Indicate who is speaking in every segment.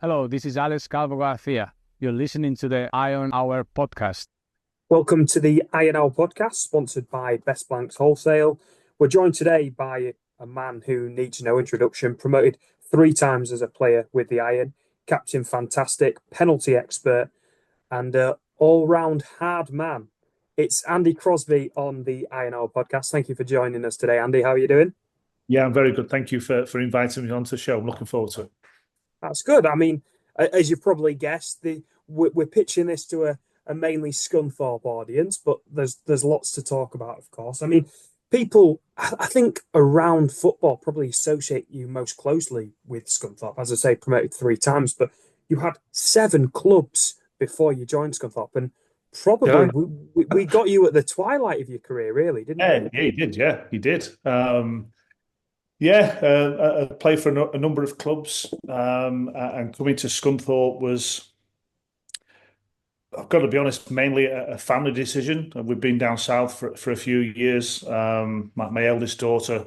Speaker 1: Hello, this is Alex Calvo Garcia. You're listening to the Iron Hour podcast.
Speaker 2: Welcome to the Iron Hour podcast, sponsored by Best Blanks Wholesale. We're joined today by a man who needs no introduction, promoted 3 times as a player with the Iron, captain fantastic, penalty expert, and all-round hard man. It's Andy Crosby on the Iron Hour podcast. Thank you for joining us today, Andy. How are you doing?
Speaker 3: Yeah, I'm very good. Thank you for inviting me onto the show. I'm looking forward to it.
Speaker 2: That's good. I mean, as you probably guessed, we're pitching this to a mainly Scunthorpe audience, but there's lots to talk about, of course. I mean, people, I think around football probably associate you most closely with Scunthorpe. As I say, promoted 3 times, but you had 7 clubs before you joined Scunthorpe, and probably
Speaker 3: Yeah,
Speaker 2: we got you at the twilight of your career, really, didn't
Speaker 3: yeah,
Speaker 2: we?
Speaker 3: yeah, he did. Yeah, he did. I played for a number of clubs, and coming to Scunthorpe was, I've got to be honest, mainly a family decision. We've been down south for a few years. My eldest daughter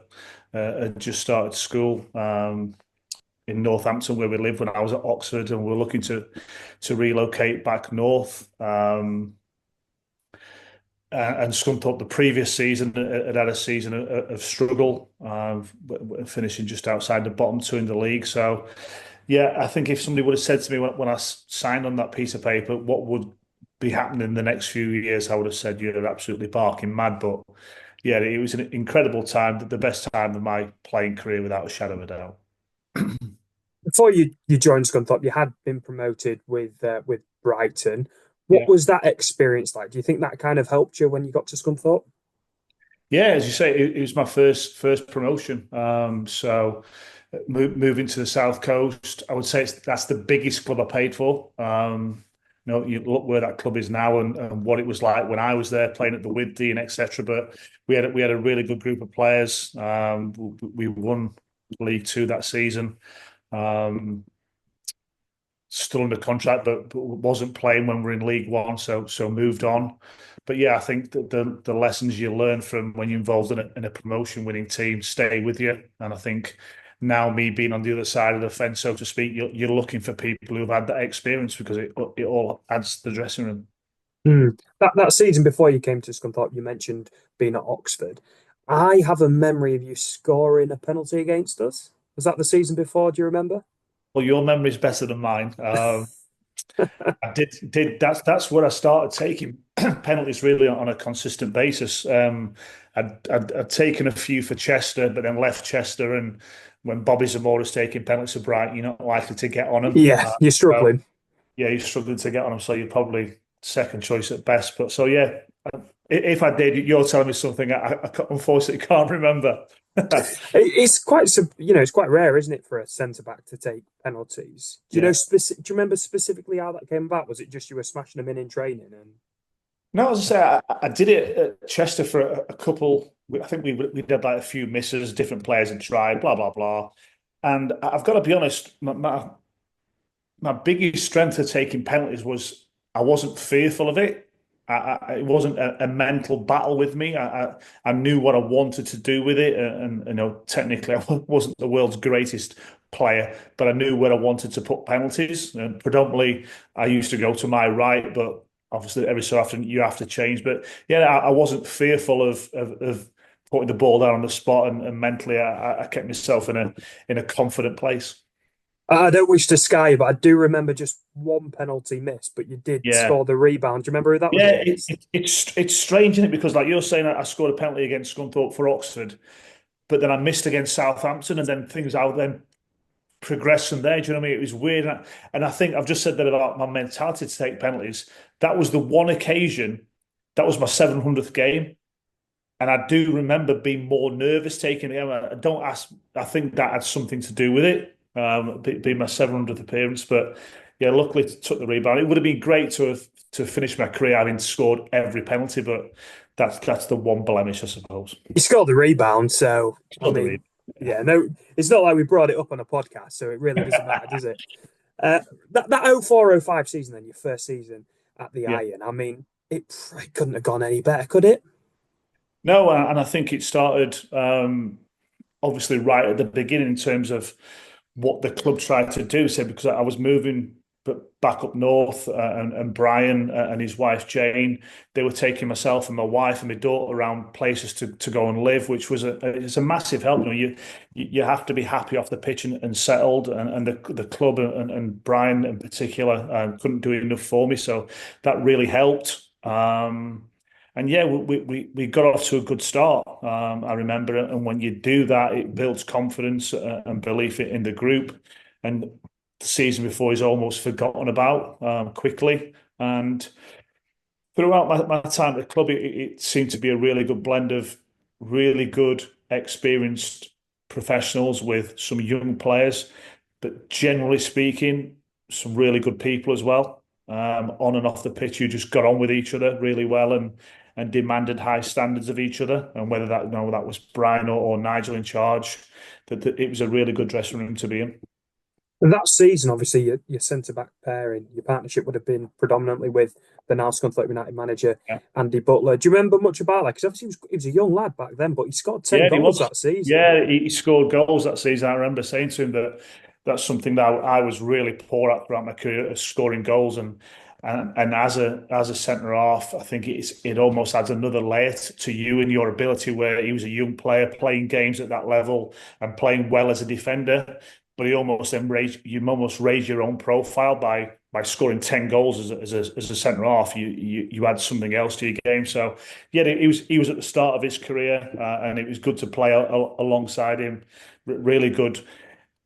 Speaker 3: had just started school in Northampton, where we lived when I was at Oxford, and we were looking to relocate back north. And Scunthorpe the previous season had a season of struggle, finishing just outside the bottom 2 in the league. So, yeah, I think if somebody would have said to me when I signed on that piece of paper what would be happening in the next few years, I would have said you're absolutely barking mad. But yeah, it was an incredible time, the best time of my playing career, without a shadow of a doubt.
Speaker 2: Before you joined Scunthorpe, you had been promoted with Brighton. What
Speaker 3: Yeah.
Speaker 2: was that experience like? Do you think that kind of helped you when you got to Scunthorpe?
Speaker 3: Yeah, as you say, it was my first promotion. Moving to the South Coast, I would say that's the biggest club I played for. You look where that club is now and what it was like when I was there playing at the Withdean and etc. But we had a really good group of players. We won League Two that season. Um, Still under contract, but wasn't playing when we are in League One, so moved on. But yeah, I think that the lessons you learn from when you're involved in a promotion winning team stay with you. And I think now, me being on the other side of the fence, so to speak, you're looking for people who've had that experience, because it all adds to the dressing room.
Speaker 2: Hmm. That season before you came to Scunthorpe, you mentioned being at Oxford. I have a memory of you scoring a penalty against us. Was that the season before? Do you remember?
Speaker 3: Well, your memory's better than mine. I did that's where I started taking penalties really on a consistent basis. I'd taken a few for Chester, but then left Chester, and when Bobby Zamora's taking penalties for Brighton, you're not likely to get on him.
Speaker 2: Yeah, you're
Speaker 3: So
Speaker 2: struggling.
Speaker 3: yeah, you're struggling to get on him, so you're probably second choice at best. But so yeah, if I did, you're telling me something I unfortunately can't remember.
Speaker 2: It's quite it's quite rare, isn't it, for a centre back to take penalties? Do you know
Speaker 3: Yeah.
Speaker 2: Do you remember specifically how that came about? Was it just you were smashing them in training? And
Speaker 3: No, as I say, I did it at Chester for a couple. I think we did like a few misses, different players had tried, blah blah blah. And I've got to be honest, my biggest strength of taking penalties was I wasn't fearful of it. It wasn't a mental battle with me. I knew what I wanted to do with it, and technically I wasn't the world's greatest player, but I knew where I wanted to put penalties. And predominantly, I used to go to my right, but obviously every so often you have to change. But yeah, I wasn't fearful of putting the ball down on the spot, and mentally I kept myself in a confident place.
Speaker 2: I don't wish to sky you, but I do remember just one penalty miss, but you did
Speaker 3: Yeah.
Speaker 2: score the rebound. Do you remember who that was
Speaker 3: Yeah,
Speaker 2: against?
Speaker 3: it's strange, isn't it? Because like you're saying, I scored a penalty against Scunthorpe for Oxford, but then I missed against Southampton, and then things out then progressed from there. Do you know what I mean? It was weird, and I think I've just said that about my mentality to take penalties. That was the one occasion. That was my 700th game, and I do remember being more nervous taking it. I don't ask. I think that had something to do with it, being my 700th appearance. But yeah, luckily took the rebound. It would have been great to finish my career having scored every penalty, but that's the one blemish, I suppose.
Speaker 2: You scored the rebound, so I
Speaker 3: Scored the
Speaker 2: mean,
Speaker 3: rebound.
Speaker 2: yeah, no, it's not like we brought it up on a podcast, so it really doesn't matter, does it? That 04-05 season, then your first season at the
Speaker 3: Yeah.
Speaker 2: Iron, I mean, it couldn't have gone any better, could it?
Speaker 3: No, and I think it started obviously right at the beginning in terms of what the club tried to do. So because I was moving back up north, and Brian and his wife Jane, they were taking myself and my wife and my daughter around places to go and live, which was it's a massive help. You have to be happy off the pitch and settled, and the club and Brian in particular couldn't do enough for me, so that really helped. And yeah, we got off to a good start. I remember it, and when you do that, it builds confidence and belief in the group. And the season before is almost forgotten about quickly. And throughout my time at the club, it seemed to be a really good blend of really good, experienced professionals with some young players, but generally speaking, some really good people as well. On and off the pitch, who just got on with each other really well and demanded high standards of each other. And whether that was Brian or Nigel in charge, that it was a really good dressing room to be in.
Speaker 2: And that season, obviously, your centre back pairing, your partnership would have been predominantly with the now Scunthorpe United manager,
Speaker 3: Yeah.
Speaker 2: Andy Butler. Do you remember much about that? Because obviously he was a young lad back then, but he scored 10 goals that season.
Speaker 3: Yeah, he scored goals that season. I remember saying to him that that's something that I was really poor at throughout my career, scoring goals. And as a centre half, I think it almost adds another layer to you and your ability, where he was a young player playing games at that level and playing well as a defender. But you almost raise your own profile by scoring 10 goals as a centre half. You add something else to your game. So yeah, he was at the start of his career, and it was good to play alongside him. Really good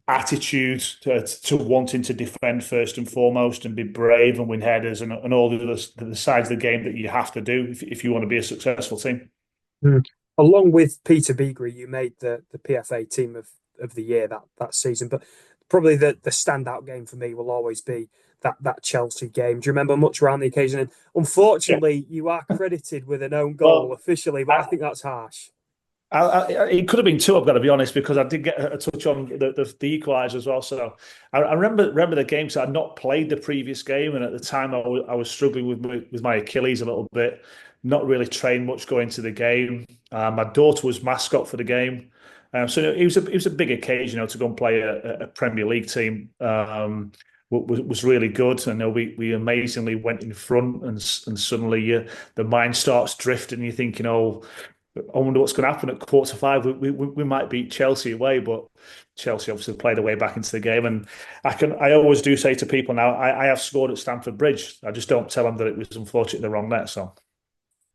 Speaker 3: attitude to wanting to defend first and foremost, and be brave and win headers, and all the sides of the game that you have to do if you want to be a successful team.
Speaker 2: Along with Peter Beagrie, you made the PFA team of the year that season. But probably the standout game for me will always be that Chelsea game. Do you remember much around the occasion? And unfortunately, you are credited with an own goal officially, but I think that's harsh.
Speaker 3: It could have been two, I've got to be honest, because I did get a touch on the equaliser as well. So I remember the game. So I'd not played the previous game, and at the time I was struggling with my Achilles a little bit. Not really trained much going to the game. My daughter was mascot for the game, so it was a big occasion, to go and play a Premier League team. Was really good. I know we amazingly went in front, and suddenly the mind starts drifting. You're thinking, oh, I wonder what's going to happen at quarter-5. We might beat Chelsea away, but Chelsea obviously played their way back into the game. And I always do say to people now, I have scored at Stamford Bridge. I just don't tell them that it was unfortunately the wrong net. So,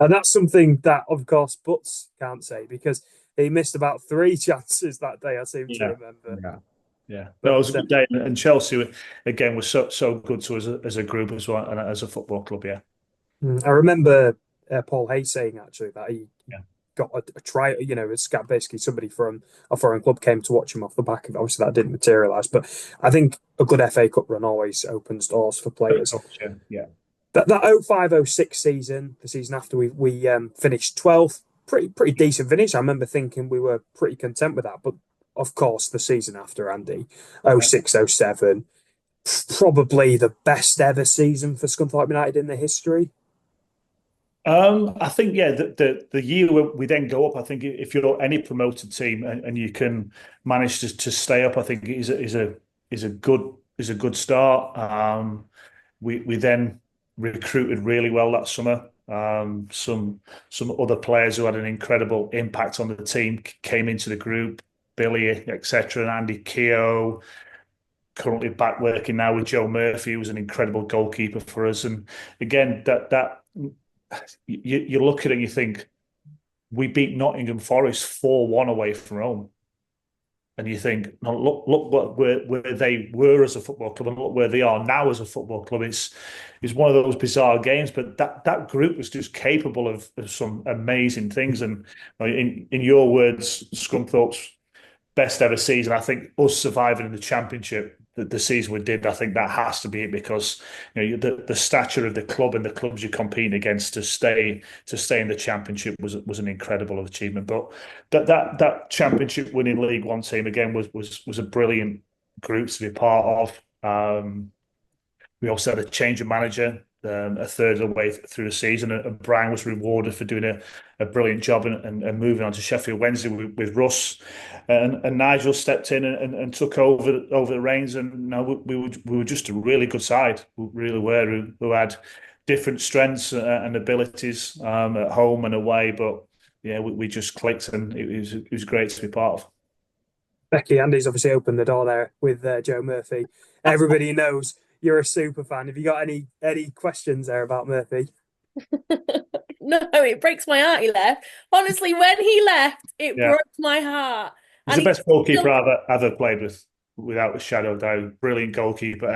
Speaker 2: and that's something that, of course, Butts can't say, because he missed about 3 chances that day, I seem to remember.
Speaker 3: Yeah. No, it was a good day, and Chelsea again was so good to us as a group as well, and as a football club. Yeah,
Speaker 2: I remember Paul Hay saying actually that he got a try. It's basically somebody from a foreign club came to watch him off the back of it. Obviously, that didn't materialise, but I think a good FA Cup run always opens doors for players.
Speaker 3: Yeah.
Speaker 2: That 05-06 season, the season after we finished 12th, pretty decent finish. I remember thinking we were pretty content with that, but of course, the season after, Andy, 06-07, probably the best ever season for Scunthorpe United in the history.
Speaker 3: I think the year we then go up, I think if you're any promoted team and you can manage to stay up, I think is a good start. We then recruited really well that summer. Some other players who had an incredible impact on the team came into the group, Billy, etc., and Andy Keogh, currently back working now with Joe Murphy, who was an incredible goalkeeper for us. And again, that you look at it and you think, we beat Nottingham Forest 4-1 away from home. And you think, no, look where they were as a football club, and look where they are now as a football club. It's one of those bizarre games, but that group was just capable of some amazing things. And in your words, Scunthorpe's best ever season. I think us surviving in the Championship, the season we did, I think that has to be it, because the stature of the club and the clubs you're competing against to stay in the Championship was an incredible achievement. But that Championship winning League One team again was a brilliant group to be part of. We also had a change of manager a third of the way through the season, and Brian was rewarded for doing a brilliant job and moving on to Sheffield Wednesday with Russ, and Nigel stepped in and took over the reins, and we were just a really good side. We really were, who had different strengths and abilities at home and away, but yeah, we just clicked, and it was great to be part of.
Speaker 2: Becky, Andy's obviously opened the door there with Joe Murphy. Everybody knows you're a super fan. Have you got any questions there about Murphy?
Speaker 4: No, it breaks my heart he left. Honestly, when he left, it
Speaker 3: Yeah.
Speaker 4: broke my heart.
Speaker 3: He's
Speaker 4: And
Speaker 3: the best goalkeeper
Speaker 4: still...
Speaker 3: I've ever played with, without a shadow of doubt. Brilliant goalkeeper,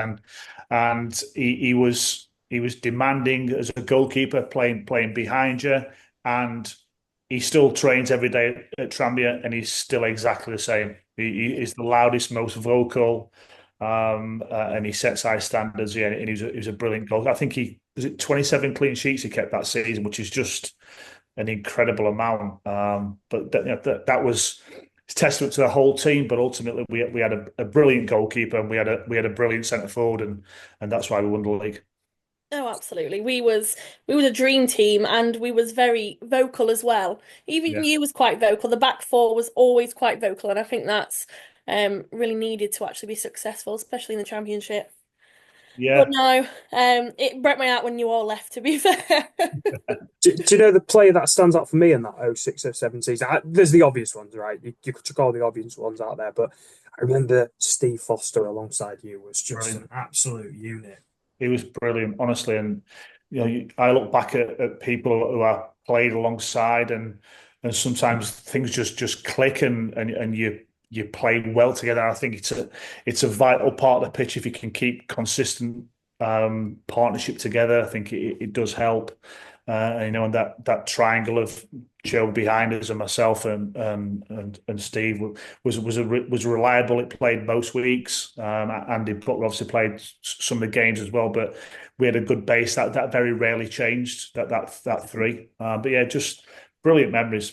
Speaker 3: and he was demanding as a goalkeeper, playing behind you, and he still trains every day at Tranmere, and he's still exactly the same. He is the loudest, most vocal, and he sets high standards. Yeah, and he was a brilliant goal. I think he was it 27 clean sheets he kept that season, which is just an incredible amount. But that was testament to the whole team. But ultimately, we had a brilliant goalkeeper, and we had a brilliant centre forward, and that's why we won the league.
Speaker 4: Oh, absolutely. We was a dream team, and we was very vocal as well. Even
Speaker 3: Yeah.
Speaker 4: you was quite vocal. The back four was always quite vocal, and I think that's really needed to actually be successful, especially in the championship.
Speaker 3: Yeah.
Speaker 4: But no, it broke my heart when you all left, to be fair.
Speaker 2: Do you know the player that stands out for me in that 06-07 season? There's the obvious ones, right? You could chuck all the obvious ones out there, but I remember Steve Foster alongside you was just
Speaker 3: Brilliant.
Speaker 2: an absolute unit.
Speaker 3: He was brilliant, honestly. And I look back at people who I played alongside, and sometimes things just click, and you play well together. I think it's a vital part of the pitch if you can keep consistent partnership together. I think it does help. And that triangle of Joe behind us and myself and Steve was reliable. It played most weeks. Andy Butler obviously played some of the games as well, but we had a good base that very rarely changed. That three. But yeah, just brilliant memories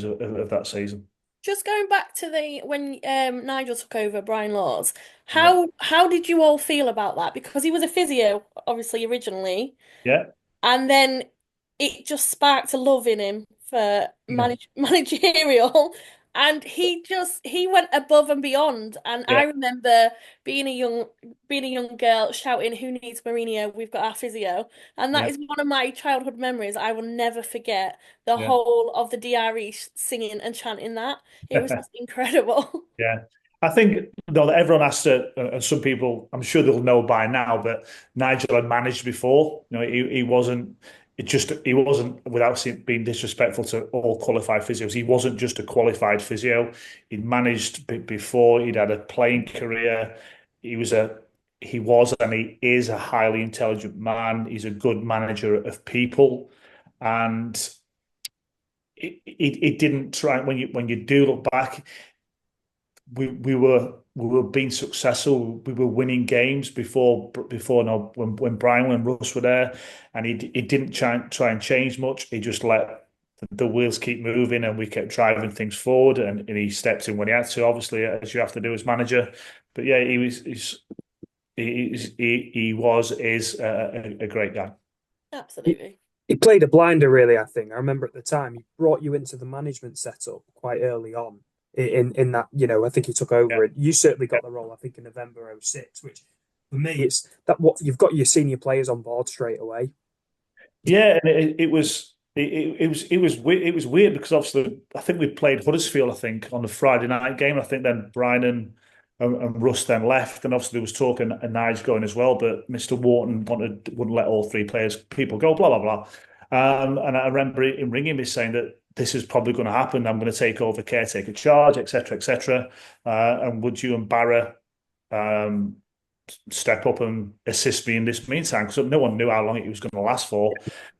Speaker 3: of that season.
Speaker 4: Just going back to when Nigel took over Brian Laws,
Speaker 3: Yeah.
Speaker 4: how did you all feel about that? Because he was a physio, obviously, originally.
Speaker 3: Yeah.
Speaker 4: And then it just sparked a love in him for
Speaker 3: Yeah.
Speaker 4: managerial. And he went above and beyond. And I
Speaker 3: Yeah.
Speaker 4: remember being a young girl shouting, "Who needs Mourinho? We've got our physio." And that
Speaker 3: Yeah.
Speaker 4: is one of my childhood memories. I will never forget the
Speaker 3: Yeah.
Speaker 4: whole of the DRE singing and chanting that. It was just incredible.
Speaker 3: Yeah. I think though that everyone has to, and some people, I'm sure they'll know by now, but Nigel had managed before. He wasn't. He wasn't, without being disrespectful to all qualified physios. He wasn't just a qualified physio. He'd managed before. He'd had a playing career. He was and he is a highly intelligent man. He's a good manager of people, and it didn't try. When you do look back, we were being successful. We were winning games before no, when Brian and Russ were there, and he didn't try and change much. He just let the wheels keep moving, and we kept driving things forward. And he stepped in when he had to, obviously, as you have to do as manager. But yeah, he is a great guy.
Speaker 4: Absolutely.
Speaker 2: He played a blinder, really, I think. I remember at the time he brought you into the management setup quite early on. In that, I think he took over it. You certainly got the role, I think, in November 06, which for me, it's that what you've got your senior players on board straight away.
Speaker 3: Yeah, and it was weird because obviously I think we played Huddersfield, I think, on the Friday night game. I think then Brian and Russ then left, and obviously there was talk and Nige going as well, but Mr. Wharton wouldn't let all three people go, blah blah blah. And I remember him ringing me saying that this is probably going to happen. I'm going to take over caretaker charge, etc., etc. And would you and Barra step up and assist me in this meantime? Because no one knew how long it was going to last for.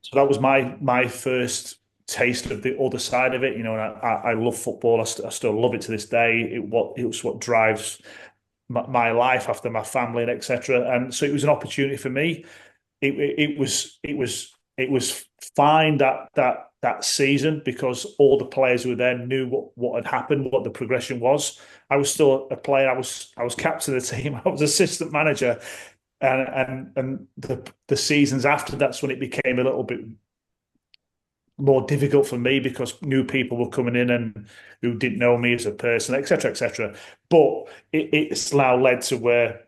Speaker 3: So that was my first taste of the other side of it. And I love football. I still love it to this day. It was what drives my life after my family and etc. And so it was an opportunity for me. It was fine that season because all the players who were there knew what had happened, what the progression was. I was still a player. I was captain of the team. I was assistant manager. and the seasons after, that's when it became a little bit more difficult for me because new people were coming in and who didn't know me as a person, etc., etc. But it's now led to where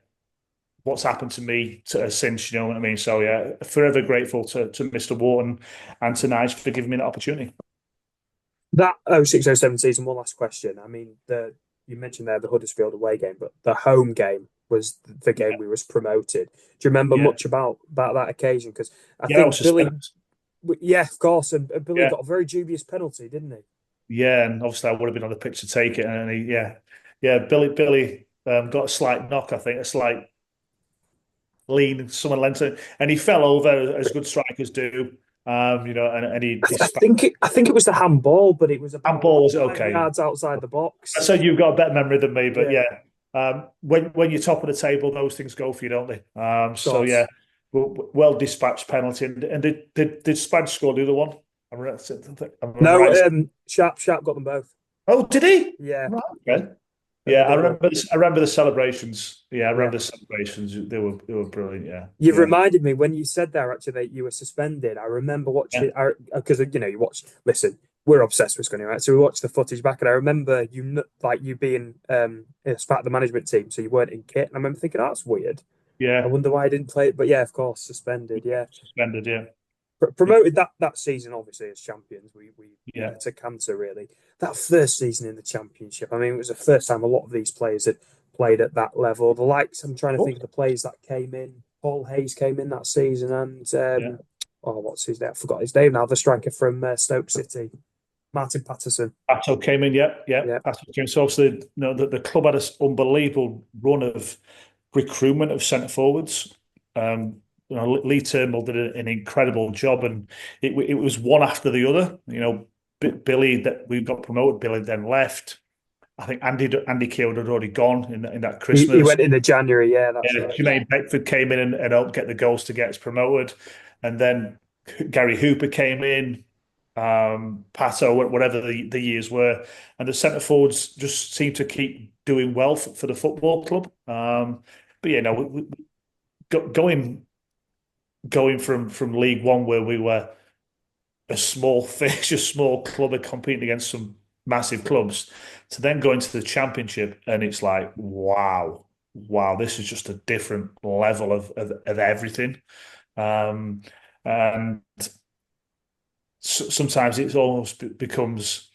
Speaker 3: what's happened to me since, you know what I mean? So yeah, forever grateful to Mr. Wharton and to Nige for giving me that opportunity.
Speaker 2: That 06-07 season, one last question. I mean, you mentioned there the Huddersfield away game, but the home game was the game we was promoted. Do you remember much about that occasion? Because I think Billy, yeah, of course, and Billy got a very dubious penalty, didn't he?
Speaker 3: Yeah, and obviously I would have been on the pitch to take it, and Billy got a slight knock, I think, a slight lean, someone lent it, and he fell over as good strikers do. You know, and he.
Speaker 2: I think it was the handball, but it was about
Speaker 3: handball was okay.
Speaker 2: Yards outside the box.
Speaker 3: So you've got a better memory than me, but when you're top of the table, those things go for you, don't they? So yeah, well dispatched penalty, and did Spad score the other one?
Speaker 2: No, Sharp got them both.
Speaker 3: Oh, did he?
Speaker 2: Yeah.
Speaker 3: Right, okay. Yeah, I remember the celebrations. Yeah, I remember the celebrations. They were brilliant. Yeah,
Speaker 2: you've reminded me when you said there actually that you were suspended. I remember watching because you watch. Listen, we're obsessed with Scunny, right? So we watched the footage back, and I remember you being as part of the management team, so you weren't in kit. And I remember thinking, oh, that's weird.
Speaker 3: Yeah,
Speaker 2: I wonder why I didn't play it. But yeah, of course, suspended. Yeah,
Speaker 3: suspended. Yeah.
Speaker 2: Promoted that season, obviously, as champions. We to canter, really. That first season in the championship, I mean, it was the first time a lot of these players had played at that level. The likes, I'm trying to think of the players that came in. Paul Hayes came in that season, and what's his name? I forgot his name now. The striker from Stoke City, Martin Patterson.
Speaker 3: Pato came in, yeah. Pato came. So obviously, the club had this unbelievable run of recruitment of centre forwards. Lee Turnbull did an incredible job, and it was one after the other. Billy, that we got promoted. Billy then left. I think Andy Keogh had already gone in that Christmas.
Speaker 2: He went in the January, yeah. That's right.
Speaker 3: Jermaine Beckford came in and helped get the goals to get us promoted, and then Gary Hooper came in. Pato, whatever the years were, and the centre forwards just seemed to keep doing well for the football club. Going from League One, where we were a small fish, a small club competing against some massive clubs, to then going to the Championship, and it's like, wow, this is just a different level of everything. And sometimes it almost becomes,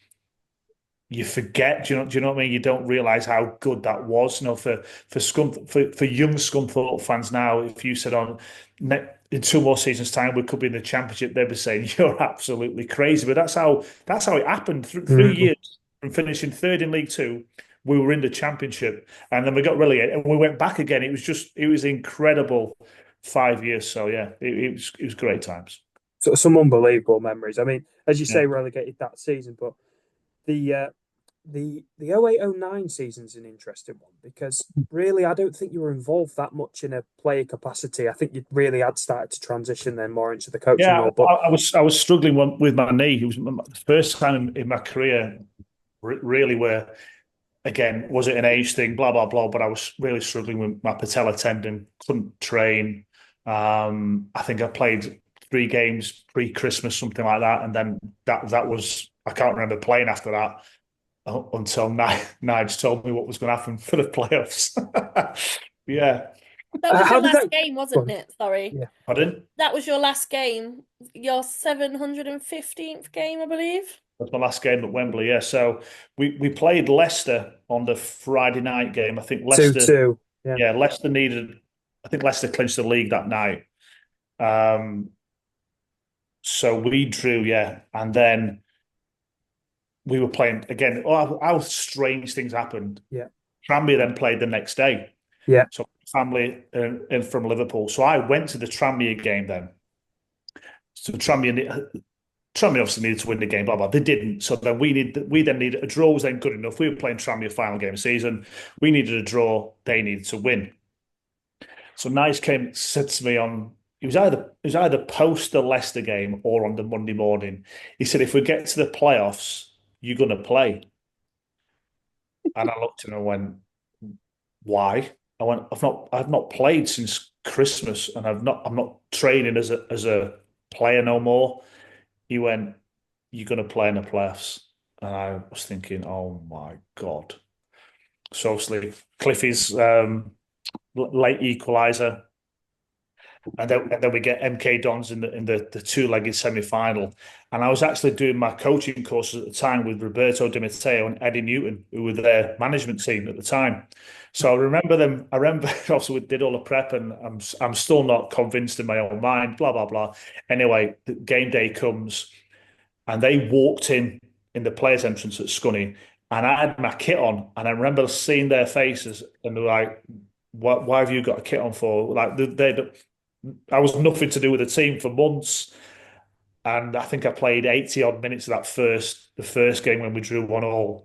Speaker 3: you forget. Do you know what I mean? You don't realise how good that was. For young Scunthorpe fans now, if you said in 2 more seasons' time we could be in the Championship, they'd be saying you're absolutely crazy. But that's how it happened. 3 years from finishing third in League Two, we were in the Championship, and then we got relegated, and we went back again. It was incredible 5 years. So yeah, it was great times.
Speaker 2: So some unbelievable memories. I mean, as you say, relegated that season, but the 08-09 season's an interesting one, because really I don't think you were involved that much in a player capacity. I think you really had started to transition then more into the coaching role. But
Speaker 3: I was struggling with my knee. It was the first time in my career, really, where, again, was it an age thing? Blah blah blah. But I was really struggling with my patella tendon. Couldn't train. I think I played 3 games pre-Christmas, something like that, and then that was, I can't remember playing after that until Nige told me what was going to happen for the playoffs. Yeah.
Speaker 4: That was your last game, wasn't it? Sorry.
Speaker 2: Yeah.
Speaker 3: Pardon?
Speaker 4: That was your last game, your 715th game, I believe.
Speaker 3: That's my last game at Wembley, yeah. So we played Leicester on the Friday night game. I think Leicester
Speaker 2: 2-2.
Speaker 3: Yeah, Leicester I think Leicester clinched the league that night. So we drew, yeah, and then we were playing again. Oh, how strange things happened.
Speaker 2: Yeah.
Speaker 3: Tranmere then played the next day.
Speaker 2: Yeah.
Speaker 3: So family in from Liverpool. So I went to the Tranmere game then. So Tranmere obviously needed to win the game, blah blah. They didn't. So then we then needed a draw was then good enough. We were playing Tranmere final game of the season. We needed a draw. They needed to win. So Nice said to me it was either post the Leicester game or on the Monday morning. He said, if we get to the playoffs, you're going to play. And I looked at him and went, why? I went, I've not played since Christmas, and I'm not training as a player no more. He went, "You're going to play in the playoffs," and I was thinking, "Oh my God!" So obviously, Cliffy's late equaliser. And then we get MK Dons in the two-legged semi-final. And I was actually doing my coaching courses at the time with Roberto Di Matteo and Eddie Newton, who were their management team at the time. So I remember them. I remember also we did all the prep, and I'm still not convinced in my own mind. Blah blah blah. Anyway, the game day comes, and they walked in the players' entrance at Scunny, and I had my kit on, and I remember seeing their faces, and they're like, why have you got a kit on for?" Like I was nothing to do with the team for months, and I think I played 80 odd minutes of the first game when we drew 1-1,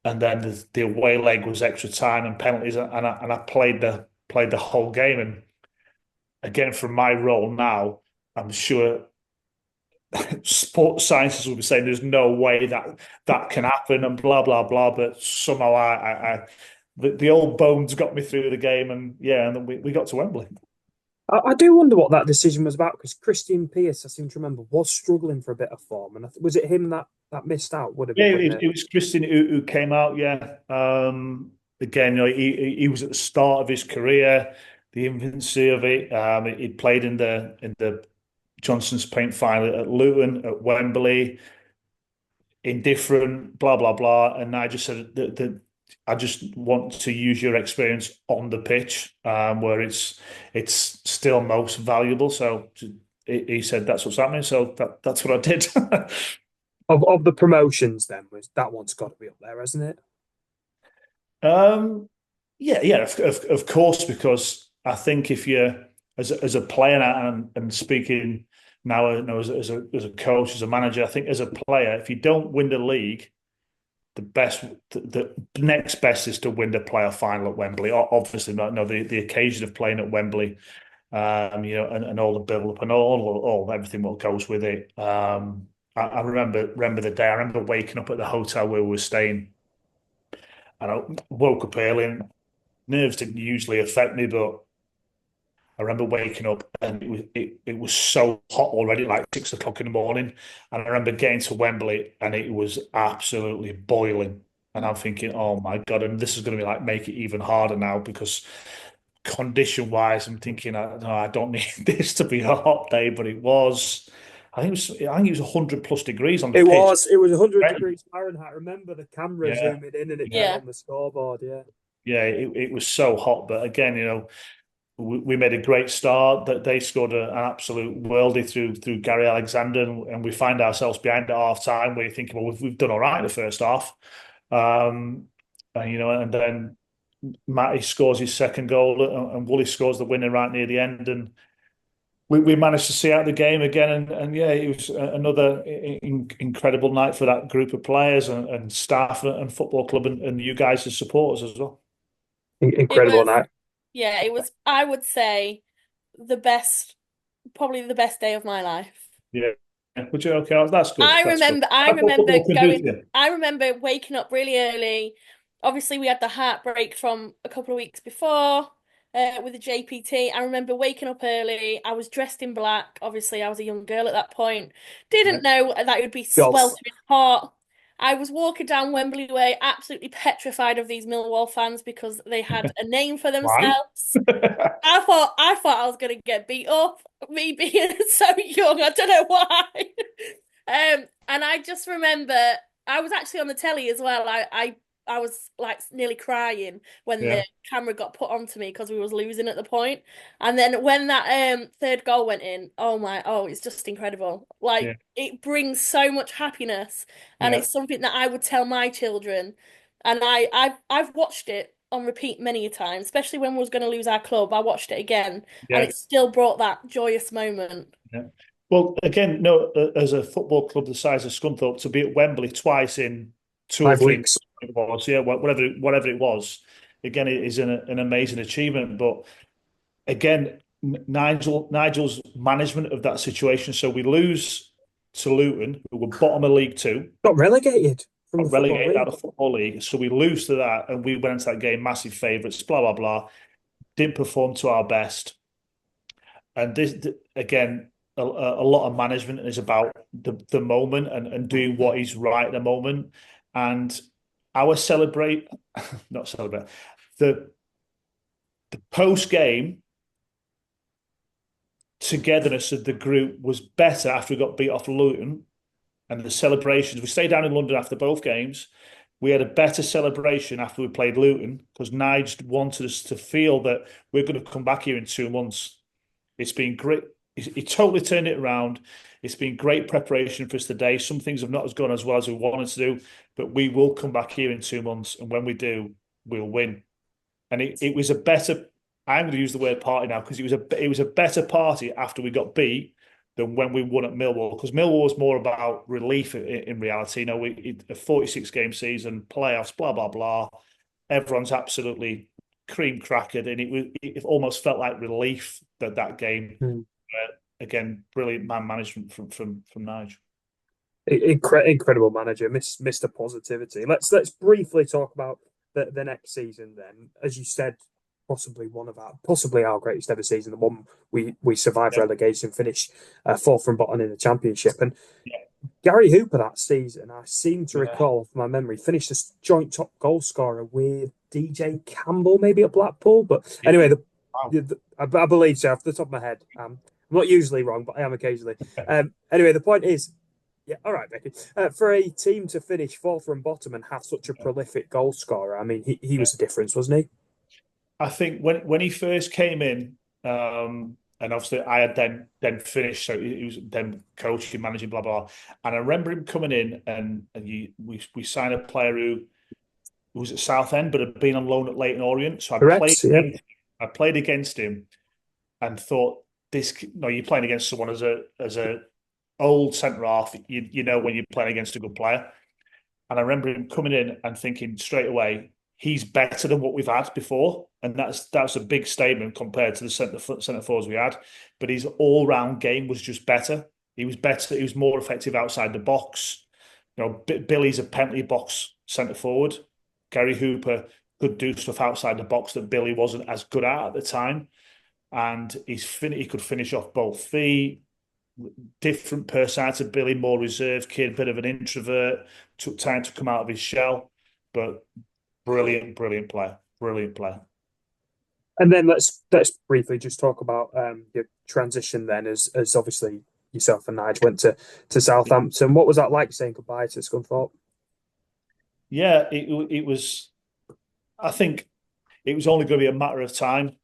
Speaker 3: and then the away leg was extra time and penalties, and I played the whole game. And again, from my role now, I'm sure sports scientists will be saying there's no way that can happen and blah blah blah, but somehow the old bones got me through the game, and yeah, and then we got to Wembley.
Speaker 2: I do wonder what that decision was about, because Christian Pearce, I seem to remember, was struggling for a bit of form, and was it him that missed out? Would have
Speaker 3: Yeah,
Speaker 2: been.
Speaker 3: it was Christian who came out. Yeah, again, he was at the start of his career, the infancy of it. He'd played in the Johnson's Paint final at Luton, at Wembley, indifferent, blah blah blah. And I just said that I just want to use your experience on the pitch, where it's still most valuable. So he said that's what's happening. So that's what I did.
Speaker 2: Of the promotions, then, was that one's got to be up there, hasn't it?
Speaker 3: Yeah, of course, because I think if you're as a player, and speaking now, as a coach, as a manager, I think as a player, if you don't win the league, the next best is to win the playoff final at Wembley. Obviously, not the occasion of playing at Wembley, and all the build up and all everything what goes with it. I remember the day. I remember waking up at the hotel where we were staying, and I woke up early. And nerves didn't usually affect me, but I remember waking up and it was so hot already, like 6 o'clock in the morning. And I remember getting to Wembley and it was absolutely boiling. And I'm thinking, oh my God, and this is going to be like make it even harder now, because condition wise, I'm thinking, no, I don't need this to be a hot day, but it was. I think it was 100 plus degrees on the pitch.
Speaker 2: It was 100 degrees Fahrenheit. I remember the camera zooming in and it came on the scoreboard.
Speaker 3: Yeah, it was so hot. But again, we made a great start. That they scored an absolute worldie through Gary Alexander, and we find ourselves behind at half time. We're thinking, well, we've done all right in the first half, and then Matty scores his second goal, and Woolley scores the winner right near the end, and we managed to see out the game again. And yeah, it was another incredible night for that group of players and staff and football club, and you guys as supporters as well.
Speaker 2: Incredible night.
Speaker 4: Yeah, it was, I would say, probably the best day of my life.
Speaker 3: Yeah. Would you? Okay, that's good.
Speaker 4: I
Speaker 3: Good.
Speaker 4: remember waking up really early. Obviously, we had the heartbreak from a couple of weeks before with the JPT. I remember waking up early. I was dressed in black. Obviously, I was a young girl at that point. Didn't know that it would be sweltering hot. I was walking down Wembley Way, absolutely petrified of these Millwall fans because they had a name for themselves. I thought I was going to get beat up, me being so young. I don't know why. And I just remember I was actually on the telly as well. I was like nearly crying when the camera got put onto me because we was losing at the point. And then when that third goal went in, it's just incredible. Like it brings so much happiness, and it's something that I would tell my children. And I've watched it on repeat many a time, especially when we was going to lose our club. I watched it again, and it still brought that joyous moment.
Speaker 3: Yeah. Well, again, no, as a football club the size of Scunthorpe, to be at Wembley twice in 2 or 3 weeks, it was, whatever it was. Again, it is an amazing achievement. But again, Nigel's management of that situation. So we lose to Luton, who were bottom of League Two,
Speaker 2: got relegated
Speaker 3: out of Football League. So we lose to that, and we went into that game massive favourites. Blah blah blah. Didn't perform to our best. And this again, a lot of management is about the moment and doing what is right at the moment. And our celebrate, not celebrate, the post game togetherness of the group was better after we got beat off Luton, and the celebrations. We stayed down in London after both games. We had a better celebration after we played Luton because Nige wanted us to feel that we're going to come back here in 2 months. It's been great. He totally turned it around. It's been great preparation for us today. Some things have not gone as well as we wanted to do, but we will come back here in 2 months, and when we do, we'll win. And it was a better. I'm going to use the word party now because it was a better party after we got beat than when we won at Millwall, because Millwall was more about relief in reality. You know, a 46-game season, playoffs, blah blah blah. Everyone's absolutely cream crackered, and it almost felt like relief that game. Again, brilliant man management from Nige.
Speaker 2: Incredible manager, Mr. Positivity. Let's briefly talk about the next season then. As you said, possibly our greatest ever season, the one we survived relegation, finished fourth from bottom in the Championship. And Gary Hooper that season, I seem to recall from my memory, finished as joint top goal scorer with DJ Campbell, maybe at Blackpool. But anyway, I believe so off the top of my head. I'm not usually wrong, but I am occasionally. Anyway, the point is, all right, Becky. For a team to finish fourth from bottom and have such a prolific goal scorer, I mean, he was the difference, wasn't he?
Speaker 3: I think when he first came in, and obviously I had then finished, so he was then coaching, managing, blah blah. And I remember him coming in, and we signed a player who was at Southend but had been on loan at Leyton Orient. So I played against him, and thought you're playing against someone as a old centre half. You know when you're playing against a good player. And I remember him coming in and thinking straight away, he's better than what we've had before, and that's a big statement compared to the centre forwards we had. But his all-round game was just better. He was better. He was more effective outside the box. You know, Billy's a penalty box centre forward. Gary Hooper could do stuff outside the box that Billy wasn't as good at the time, and he could finish off both feet. Different personality. Billy, more reserved kid, bit of an introvert. Took time to come out of his shell, but. Brilliant player.
Speaker 2: And then let's briefly just talk about your transition then, as obviously yourself and Nige went to Southampton. What was that like saying goodbye to Scunthorpe?
Speaker 3: Yeah, it was. I think it was only going to be a matter of time,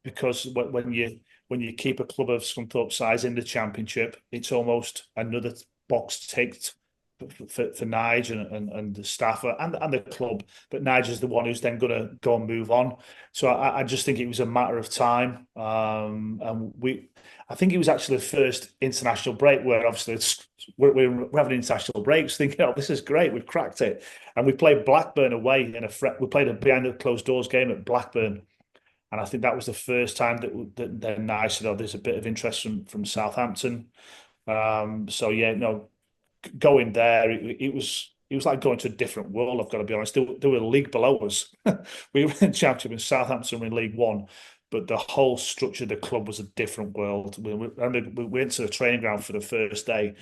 Speaker 3: because when you keep a club of Scunthorpe size in the Championship, it's almost another box ticked for Nige and the staff and the club, but Nige is the one who's then going to go and move on. So I just think it was a matter of time. And I think it was actually the first international break where obviously we're having international breaks, thinking, oh, this is great, we've cracked it. And we played Blackburn away we played a behind the closed doors game at Blackburn. And I think that was the first time that Nige said, oh, there's a bit of interest from Southampton. So yeah, no. Going there, it was like going to a different world. I've got to be honest. They were a league below us. We were in Championship, and Southampton were in League One, but the whole structure of the club was a different world. We went to the training ground for the first day,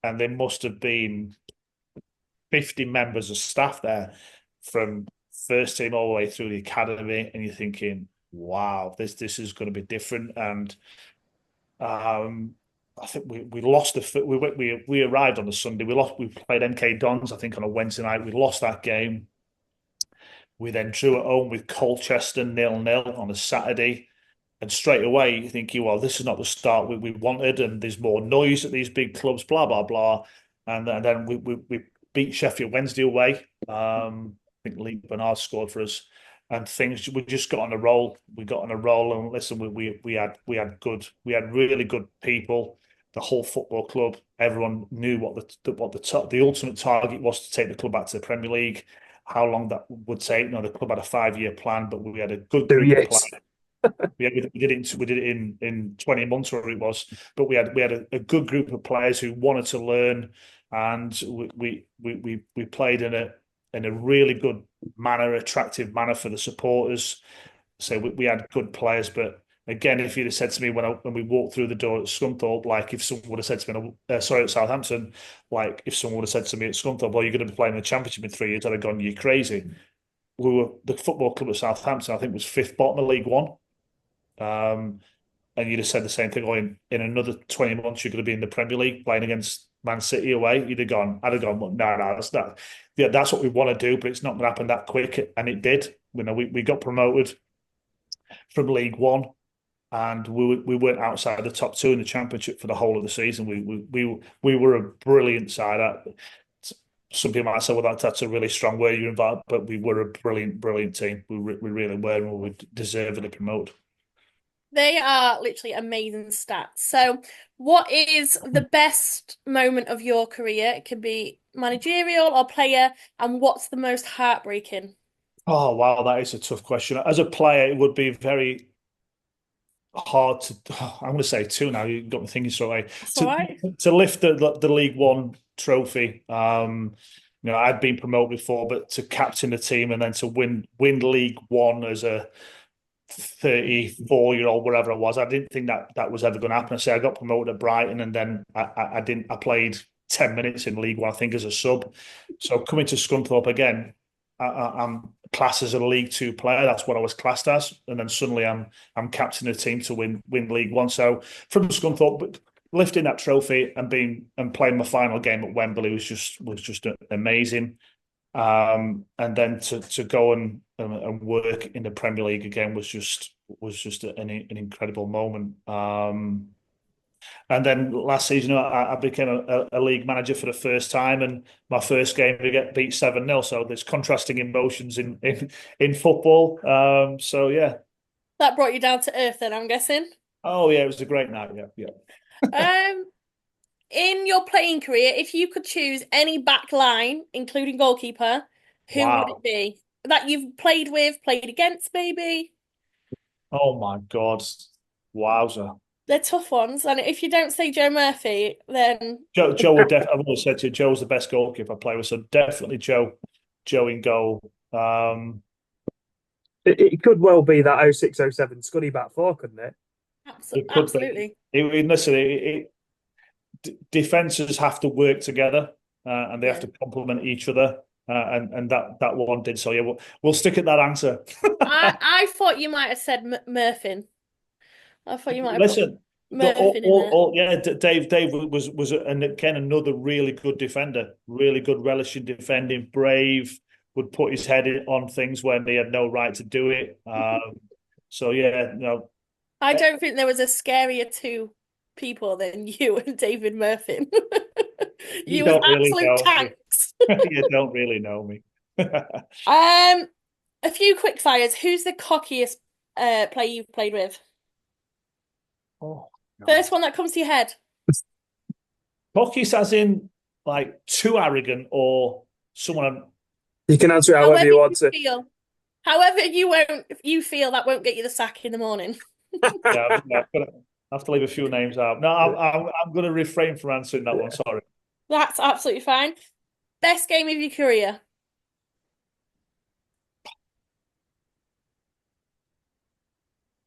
Speaker 3: and there must have been 50 members of staff there, from first team all the way through the academy, and you're thinking, wow, this is going to be different. And I think we lost we arrived on the Sunday. We played MK Dons, I think, on a Wednesday night. We lost that game. We then drew at home with Colchester 0-0 on a Saturday. And straight away you're thinking, well, this is not the start we wanted, and there's more noise at these big clubs, blah, blah, blah. And then we beat Sheffield Wednesday away. I think Lee Bernard scored for us. And we just got on a roll. We got on a roll, and listen, we had really good people. The whole football club, everyone knew what the ultimate target was, to take the club back to the Premier League. How long that would take? No, the club had a 5-year plan, but we had a good group of players. We did it in 20 months, whatever it was. But we had a good group of players who wanted to learn, and we played in a really good manner, attractive manner for the supporters. So we had good players, but Again, if you'd have said to me when we walked through the door at Scunthorpe, like if someone would have said to me, at Southampton, like if someone would have said to me at Scunthorpe, well, you're going to be playing the Championship in 3 years, I'd have gone, you're crazy. The football club at Southampton, I think, was fifth bottom of League One. And you'd have said the same thing, in another 20 months, you're going to be in the Premier League playing against Man City away. I'd have gone, well, no, that's that. Yeah, that's what we want to do, but it's not going to happen that quick. And it did. We got promoted from League One, and we weren't outside the top two in the Championship for the whole of the season. We were a brilliant side. Some people might say, well, that's a really strong word you're involved, but we were a brilliant team. We really were, and we were deservedly promoted.
Speaker 4: They are literally amazing stats. So, what is the best moment of your career? It can be managerial or player, and what's the most heartbreaking?
Speaker 3: Oh, wow, that is a tough question. As a player, it would be very hard to. I'm going to say two now. You got me thinking straight away.
Speaker 4: That's all right.
Speaker 3: To lift the League One trophy. I'd been promoted before, but to captain the team and then to win League One as a 34-year-old, whatever I was, I didn't think that was ever going to happen. I got promoted at Brighton, and then I didn't. I played 10 minutes in League One, I think, as a sub. So coming to Scunthorpe again, I'm classed as a League Two player. That's what I was classed as, and then suddenly I'm captaining a team to win League One. So from Scunthorpe, lifting that trophy and playing my final game at Wembley was just amazing. And then to go and work in the Premier League again was just an incredible moment. And then last season, I became a league manager for the first time, and my first game we get beat 7-0. So there's contrasting emotions in football. So yeah,
Speaker 4: that brought you down to earth, then I'm guessing.
Speaker 3: Oh yeah, it was a great night. Yeah.
Speaker 4: In your playing career, if you could choose any back line, including goalkeeper, who would it be? That you've played with, played against, maybe?
Speaker 3: Oh my God. Wowza.
Speaker 4: They're tough ones. And if you don't say Joe Murphy, then
Speaker 3: Joe would definitely. I've always said to you, Joe's the best goalkeeper I play with, so definitely Joe in goal.
Speaker 2: It could well be that 06-07 Scuddy back four, couldn't it?
Speaker 4: Absolutely.
Speaker 3: Listen, defenses have to work together, and they have to complement each other, and that one did. So yeah, we'll stick at that answer.
Speaker 4: I thought you might have said Murphin. I thought you might have
Speaker 3: listen.
Speaker 4: Murphin
Speaker 3: Dave was and again another really good defender, really good relishing defending, brave, would put his head on things when he had no right to do it. So yeah, no.
Speaker 4: I don't think there was a scarier two people than you and David Murphy. You were absolute tanks.
Speaker 3: You don't really know me.
Speaker 4: A few quick fires. Who's the cockiest player you've played with?
Speaker 3: Oh, no.
Speaker 4: First one that comes to your head.
Speaker 3: Cockiest as in like too arrogant or someone.
Speaker 2: You can answer it however you want to.
Speaker 4: However you feel that won't get you the sack in the morning.
Speaker 3: I have to leave a few names out. No, I'm going to refrain from answering that one. Sorry.
Speaker 4: That's absolutely fine. Best game of your career?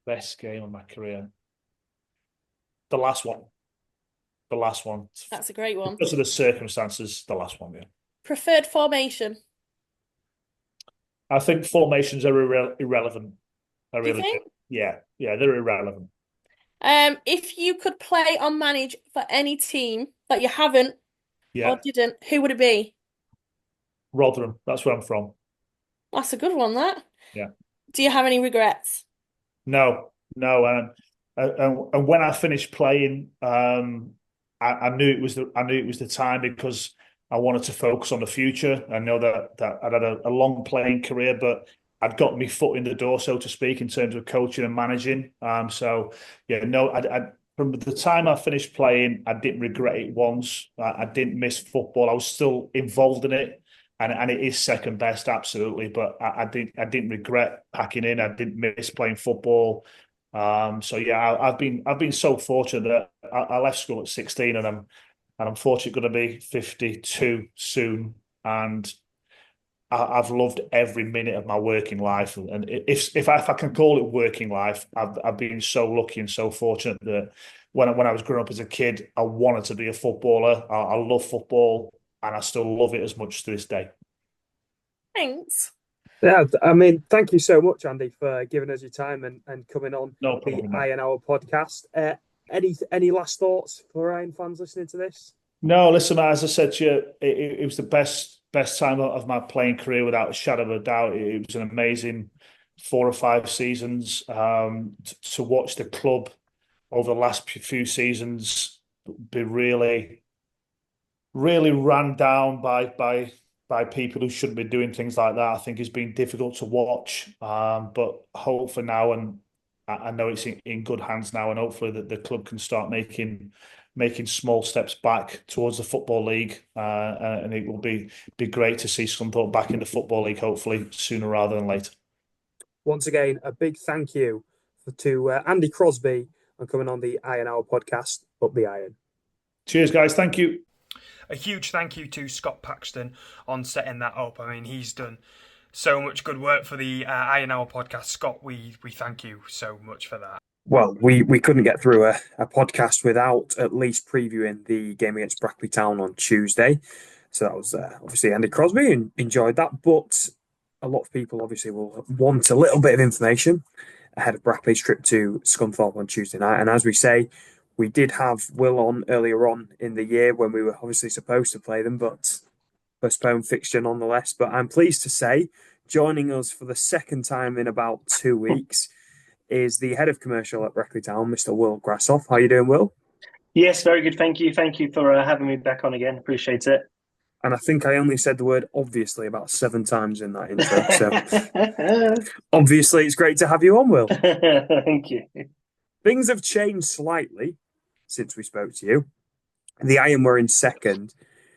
Speaker 3: Best game of my career? The last one.
Speaker 4: That's a great one.
Speaker 3: Because of the circumstances, the last one, yeah.
Speaker 4: Preferred formation?
Speaker 3: I think formations are irrelevant. I really
Speaker 4: do.
Speaker 3: Yeah, they're irrelevant.
Speaker 4: If you could play or manage for any team that you haven't or didn't, who would it be?
Speaker 3: Rotherham. That's where I'm from.
Speaker 4: That's a good one, that.
Speaker 3: Yeah.
Speaker 4: Do you have any regrets?
Speaker 3: No. And when I finished playing, I knew it was the time because I wanted to focus on the future. I know that I'd had a long playing career, but I'd got my foot in the door, so to speak, in terms of coaching and managing. So yeah, no, I from the time I finished playing, I didn't regret it once. I didn't miss football. I was still involved in it, and it is second best, absolutely. But I didn't regret packing in. I didn't miss playing football. So yeah, I've been so fortunate that I left school at 16, and I'm fortunate going to be 52 soon, and I've loved every minute of my working life, and if I can call it working life, I've been so lucky and so fortunate that when I was growing up as a kid, I wanted to be a footballer. I love football, and I still love it as much to this day.
Speaker 4: Thanks.
Speaker 2: Yeah, I mean, thank you so much, Andy, for giving us your time and coming on
Speaker 3: No
Speaker 2: the
Speaker 3: problem, mate.
Speaker 2: Iron Hour podcast. Any last thoughts for Iron fans listening to this?
Speaker 3: No, listen, as I said to you, it was the best time of my playing career without a shadow of a doubt. It was an amazing 4 or 5 seasons. To watch the club over the last few seasons be really ran down by people who shouldn't be doing things like that, I think has been difficult to watch. But hopefully now, and I know it's in good hands now, and hopefully that the club can start making small steps back towards the Football League, and it will be great to see Scunthorpe back in the Football League, hopefully sooner rather than later.
Speaker 2: Once again, a big thank you to Andy Crosby on coming on the Iron Hour podcast, Up the Iron.
Speaker 3: Cheers, guys. Thank you.
Speaker 5: A huge thank you to Scott Paxton on setting that up. I mean, he's done so much good work for the Iron Hour podcast. Scott, we thank you so much for that.
Speaker 2: Well, we couldn't get through a podcast without at least previewing the game against Brackley Town on Tuesday. So that was obviously Andy Crosby, and enjoyed that. But a lot of people obviously will want a little bit of information ahead of Brackley's trip to Scunthorpe on Tuesday night. And as we say, we did have Will on earlier on in the year when we were obviously supposed to play them, but postponed fixture nonetheless. But I'm pleased to say, joining us for the second time in about 2 weeks is the head of commercial at Brackley Town, Mr. Will Grassoff. How are you doing, Will?
Speaker 6: Yes, very good. Thank you. Thank you for having me back on again. Appreciate it.
Speaker 2: And I think I only said the word obviously about 7 times in that intro. So obviously it's great to have you on, Will.
Speaker 6: Thank you.
Speaker 2: Things have changed slightly since we spoke to you. The Iron were in second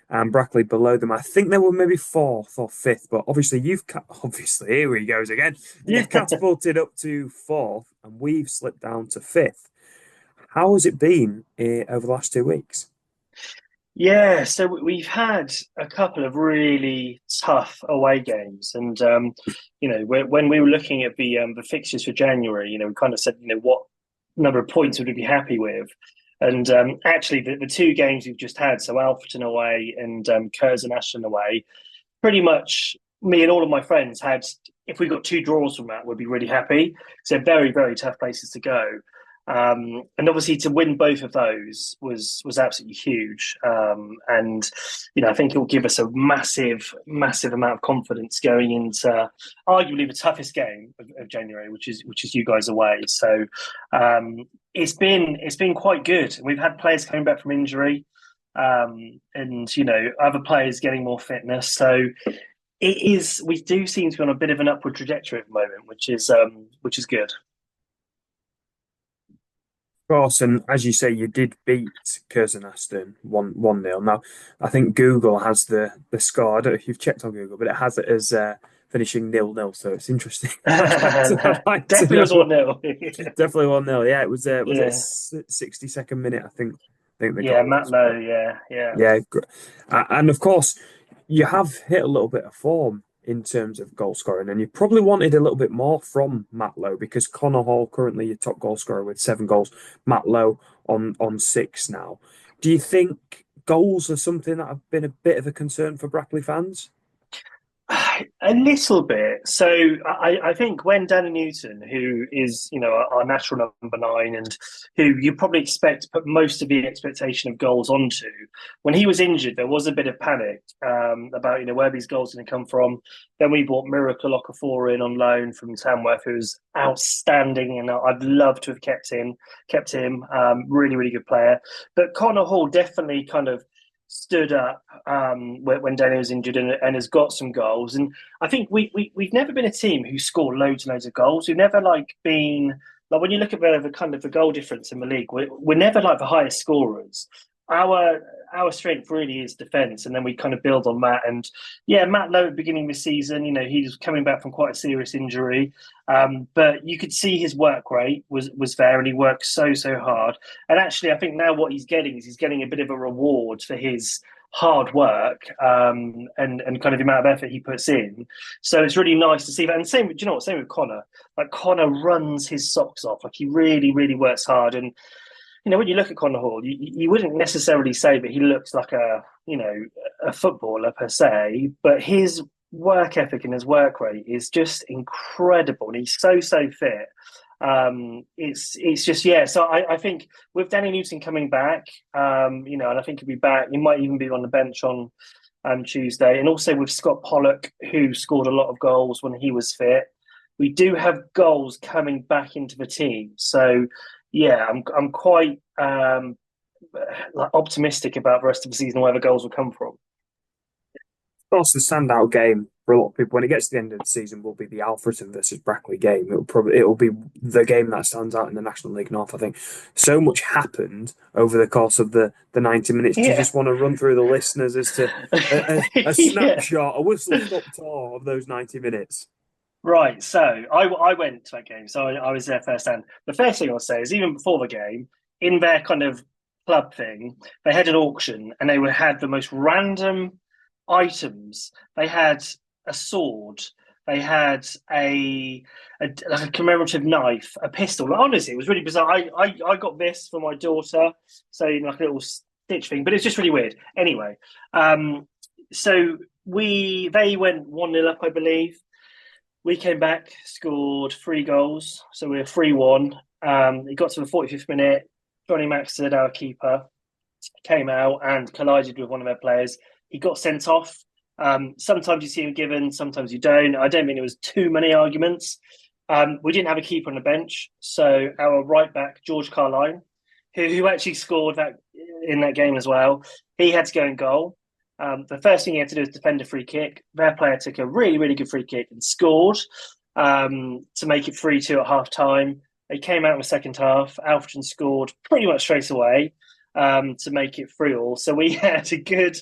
Speaker 2: and Brackley below them. I think they were maybe 4th or 5th, but obviously here he goes again. You've catapulted up to 4th and we've slipped down to 5th. How has it been over the last 2 weeks?
Speaker 6: Yeah, so we've had a couple of really tough away games, and when we were looking at the fixtures for January, we kind of said, what number of points would we be happy with? And actually, the 2 games we've just had, so Alfreton away and Curzon Ashton away, pretty much me and all of my friends had, if we got 2 draws from that, we'd be really happy. So very, very tough places to go. And obviously to win both of those was absolutely huge. And I think it will give us a massive amount of confidence going into arguably the toughest game of January, which is you guys away. So it's been quite good. We've had players coming back from injury, and other players getting more fitness. So we do seem to be on a bit of an upward trajectory at the moment, which is good.
Speaker 2: Of course, and as you say, you did beat Curzon Ashton 1-0. Now, I think Google has the score. I don't know if you've checked on Google, but it has it as finishing 0-0. So it's interesting.
Speaker 6: Definitely was 1-0.
Speaker 2: Definitely 1-0. Yeah, it was it 62nd minute, I think.
Speaker 6: Matt Lowe. Yeah.
Speaker 2: And of course, you have hit a little bit of form in terms of goal scoring, and you probably wanted a little bit more from Matt Lowe, because Connor Hall currently your top goal scorer with 7 goals, Matt Lowe on 6 now. Do you think goals are something that have been a bit of a concern for Brackley fans?
Speaker 6: A little bit. So I think when Danny Newton, who is our natural number 9 and who you probably expect to put most of the expectation of goals onto, when he was injured, there was a bit of panic about where these goals are going to come from. Then we brought Miracle Okafor in on loan from Tamworth, who's outstanding, and I'd love to have kept him. Really, really good player. But Connor Hall definitely kind of stood up when Danny was injured and has got some goals. And I think we've never been a team who scored loads and loads of goals. We've never been when you look at the kind of the goal difference in the league, we're never the highest scorers. Our strength really is defence, and then we kind of build on that. And Matt Lowe at the beginning of the season, he was coming back from quite a serious injury, but you could see his work rate was there, and he worked so hard. And actually, I think now what he's getting is a bit of a reward for his hard work and kind of the amount of effort he puts in. So it's really nice to see that. And same, do you know what? Same with Connor. Like Connor runs his socks off. Like he really, really works hard. And when you look at Connor Hall, you wouldn't necessarily say that he looks like a footballer per se, but his work ethic and his work rate is just incredible. And he's so fit. It's just, yeah. So I think with Danny Newton coming back, and I think he'll be back. He might even be on the bench on Tuesday, and also with Scott Pollock, who scored a lot of goals when he was fit. We do have goals coming back into the team, so yeah, I'm quite optimistic about the rest of the season, where the goals will come from.
Speaker 2: Of course, the standout game for a lot of people when it gets to the end of the season will be the Alfreton versus Brackley game. It'll be the game that stands out in the National League North. I think so much happened over the course of the 90 minutes. Do you just want to run through the listeners as to a snapshot, a whistle-stop tour of those 90 minutes?
Speaker 6: Right, so I went to that game, so I was there firsthand. The first thing I'll say is, even before the game, in their kind of club thing, they had an auction, and they had the most random items. They had a sword, they had a commemorative knife, a pistol. Honestly, it was really bizarre. I got this for my daughter, so like a little stitch thing, but it's just really weird. Anyway, so they went 1-0 up, I believe. We came back, scored 3 goals, so we were 3-1. It got to the 45th minute. Johnny Maxted, our keeper, came out and collided with one of their players. He got sent off. Sometimes you see him given, sometimes you don't. I don't think there was too many arguments. We didn't have a keeper on the bench, so our right back, George Carline, who actually scored in that game as well, he had to go in goal. The first thing he had to do was defend a free kick. Their player took a really, really good free kick and scored to make it 3-2 at half time. They came out in the second half. Alfreton scored pretty much straight away to make it 3-3. So we had a good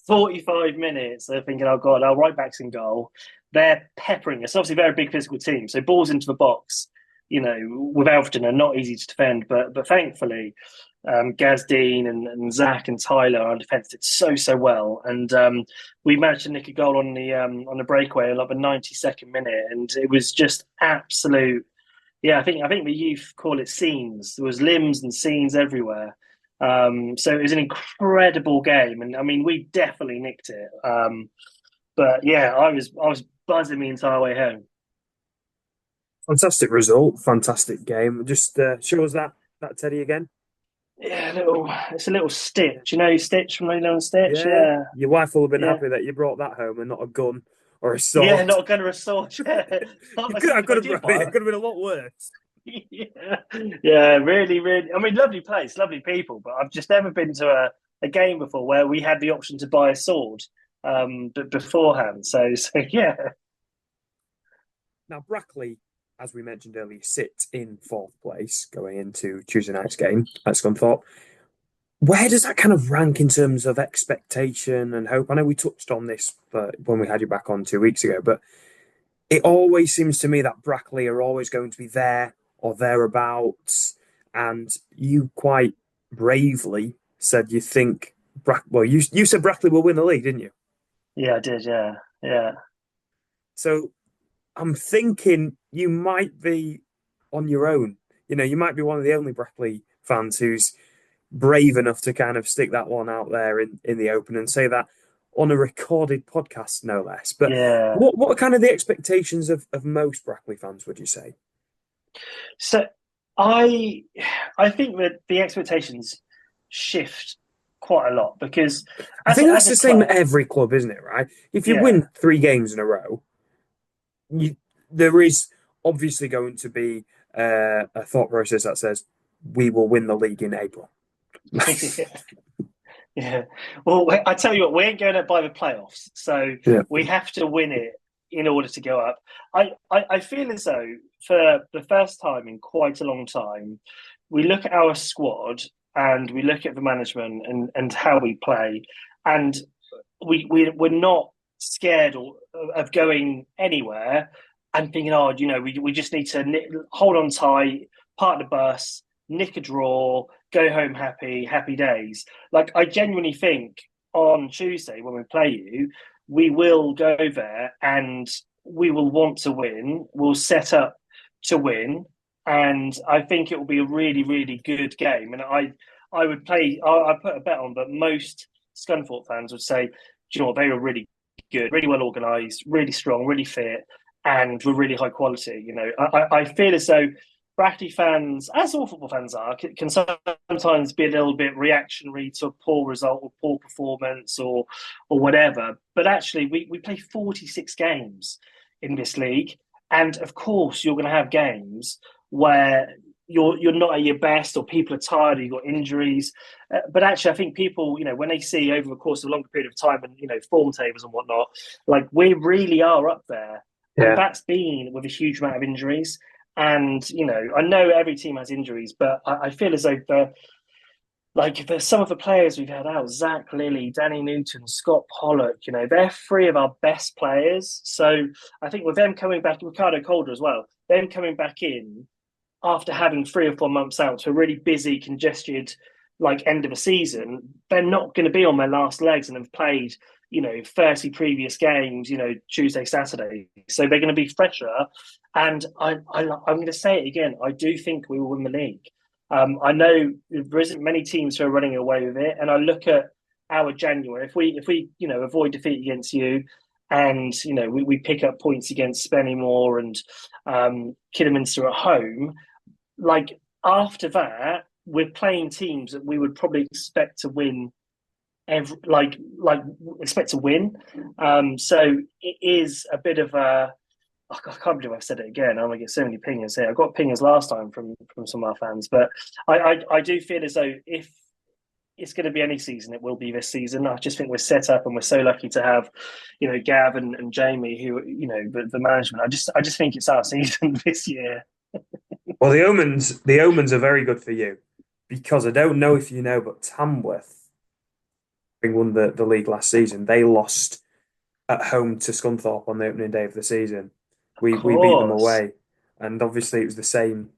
Speaker 6: 45 minutes. They're thinking, oh God, our right back's in goal. They're peppering us. Obviously, they're a big physical team. So balls into the box, with Alfreton are not easy to defend. But thankfully, Gaz Dean and Zach and Tyler, our defence, did so well, and we managed to nick a goal on the breakaway in like the 92nd minute, and it was just absolute. Yeah, I think the youth call it scenes. There was limbs and scenes everywhere. So it was an incredible game, and I mean we definitely nicked it. But yeah, I was buzzing the entire way home.
Speaker 2: Fantastic result, fantastic game. Just show us that Teddy again.
Speaker 6: Yeah, it's a little Stitch. Stitch from Lilo and Stitch? Yeah.
Speaker 2: Your wife will have been happy that you brought that home and not a gun or a sword.
Speaker 6: Yeah, not a gun or a sword. Yeah.
Speaker 2: It could have been a lot worse.
Speaker 6: Yeah, really, really. I mean, lovely place, lovely people, but I've just never been to a game before where we had the option to buy a sword beforehand. So yeah.
Speaker 2: Now, Brackley, as we mentioned earlier, sit in 4th place going into Tuesday night's game at Scunthorpe. Where does that kind of rank in terms of expectation and hope? I know we touched on this when we had you back on 2 weeks ago, but it always seems to me that Brackley are always going to be there or thereabouts. And you quite bravely said you think you said Brackley will win the league, didn't you?
Speaker 6: Yeah, I did. Yeah.
Speaker 2: So I'm thinking you might be on your own. You might be one of the only Brackley fans who's brave enough to kind of stick that one out there in the open and say that on a recorded podcast, no less. But
Speaker 6: yeah.
Speaker 2: What are kind of the expectations of most Brackley fans, would you say?
Speaker 6: So I think that the expectations shift quite a lot because
Speaker 2: I think that's the same at every club, isn't it? Right? If you win 3 games in a row, there is obviously going to be a thought process that says we will win the league in April.
Speaker 6: Yeah. Well, I tell you what, we ain't going up by the playoffs, so we have to win it in order to go up. I feel as though for the first time in quite a long time, we look at our squad and we look at the management and how we play, and we're not scared of going anywhere and thinking, we just need to hold on tight, park the bus, nick a draw, go home happy days. Like, I genuinely think on Tuesday when we play you, we will go there and we will want to win. We'll set up to win, and I think it will be a really, really good game. And I would play. I put a bet on, but most Scunthorpe fans would say, "Do you know what? They were really good, really well organised, really strong, really fit, and were really high quality." You know, I feel as though Brackley fans, as all football fans are, can sometimes be a little bit reactionary to a poor result or poor performance or whatever. But actually, we play 46 games in this league, and of course, you're going to have games where you're not at your best, or people are tired, or you've got injuries. But actually, I think people, you know, when they see over the course of a longer period of time, and you know, form tables and whatnot, like we really are up there, and that's been with a huge amount of injuries. And, you know, I know every team has injuries, but I feel as though some of the players we've had out, Zach Lilly, Danny Newton, Scott Pollock, you know, they're three of our best players. So I think with them coming back, Ricardo Calder as well, them coming back in after having 3 or 4 months out to a really busy, congested, like end of a season, they're not going to be on their last legs and have played, you know, 30 previous games, you know, Tuesday, Saturday. So they're going to be fresher. And I'm going to say it again. I do think we will win the league. I know there isn't many teams who are running away with it. And I look at our January. If we you know, avoid defeat against you, and you know, we pick up points against Spennymoor and Kidderminster at home, like after that, we're playing teams that we would probably expect to win. Expect to win. So it is a bit of a. I can't believe I've said it again. I'm gonna get so many pingers here. I got pingers last time from some of our fans, but I do feel as though if it's going to be any season, it will be this season. I just think we're set up, and we're so lucky to have, you know, Gav and Jamie, who, you know, the management. I just think it's our season this year.
Speaker 2: Well, the omens are very good for you, because I don't know if you know, but Tamworth, having won the league last season, they lost at home to Scunthorpe on the opening day of the season. We beat them away, and obviously it was the same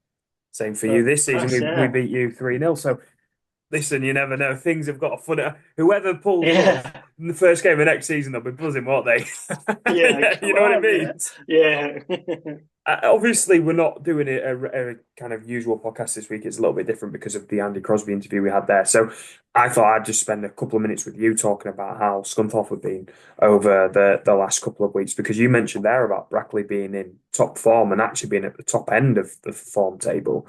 Speaker 2: for you this season. We beat you 3-0. So listen, you never know. Things have got a funny. Whoever pulls off in the first game of next season, they'll be buzzing, won't they? You know what I mean?
Speaker 6: Yeah.
Speaker 2: Obviously, we're not doing a kind of usual podcast this week. It's a little bit different because of the Andy Crosby interview we had there. So I thought I'd just spend a couple of minutes with you talking about how Scunthorpe have been over the last couple of weeks, because you mentioned there about Brackley being in top form and actually being at the top end of the form table.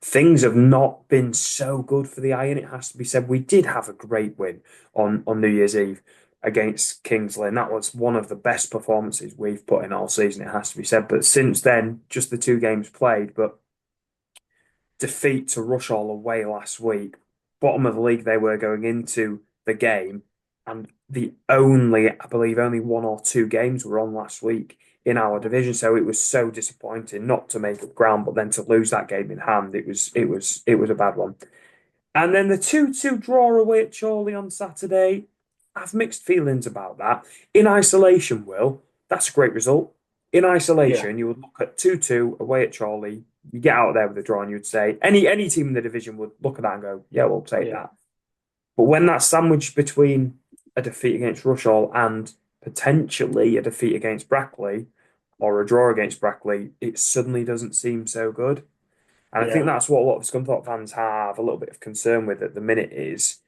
Speaker 2: Things have not been so good for the Iron, it has to be said. We did have a great win on New Year's Eve against Kingsley, and that was one of the best performances we've put in all season, it has to be said. But since then, just the 2 games played, but defeat to Rushall away last week, bottom of the league they were going into the game, and I believe only 1 or 2 games were on last week in our division. So it was so disappointing not to make up ground, but then to lose that game in hand, it was a bad one. And then the 2-2 draw away at Chorley on Saturday, I've mixed feelings about that. In isolation, Will, that's a great result. In isolation, you would look at 2-2 away at Chorley, you get out there with a draw, and you'd say any team in the division would look at that and go, yeah, we'll take that. But when that's sandwiched between a defeat against Rushall and potentially a defeat against Brackley or a draw against Brackley, it suddenly doesn't seem so good. And I think that's what a lot of Scunthorpe fans have a little bit of concern with at the minute, is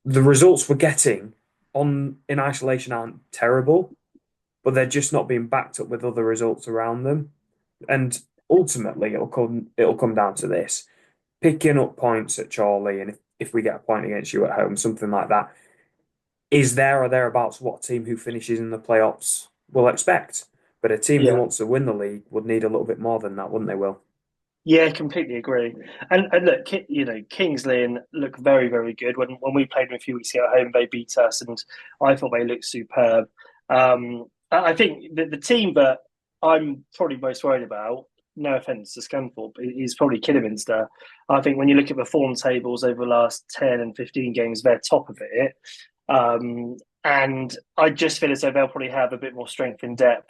Speaker 2: the results we're getting in isolation aren't terrible, but they're just not being backed up with other results around them. And ultimately, it'll come down to this: picking up points at Chorley, and if we get a point against you at home, something like that, is there or thereabouts what a team who finishes in the playoffs will expect. But a team who wants to win the league would need a little bit more than that, wouldn't they, Will?
Speaker 6: Yeah, completely agree. And look, you know, Kingsley look very, very good. When we played them a few weeks ago at home, they beat us, and I thought they looked superb. I think the team that I'm probably most worried about, no offence to Scunthorpe, is probably Kidderminster. I think when you look at the form tables over the last 10 and 15 games, they're top of it. And I just feel as though they'll probably have a bit more strength in depth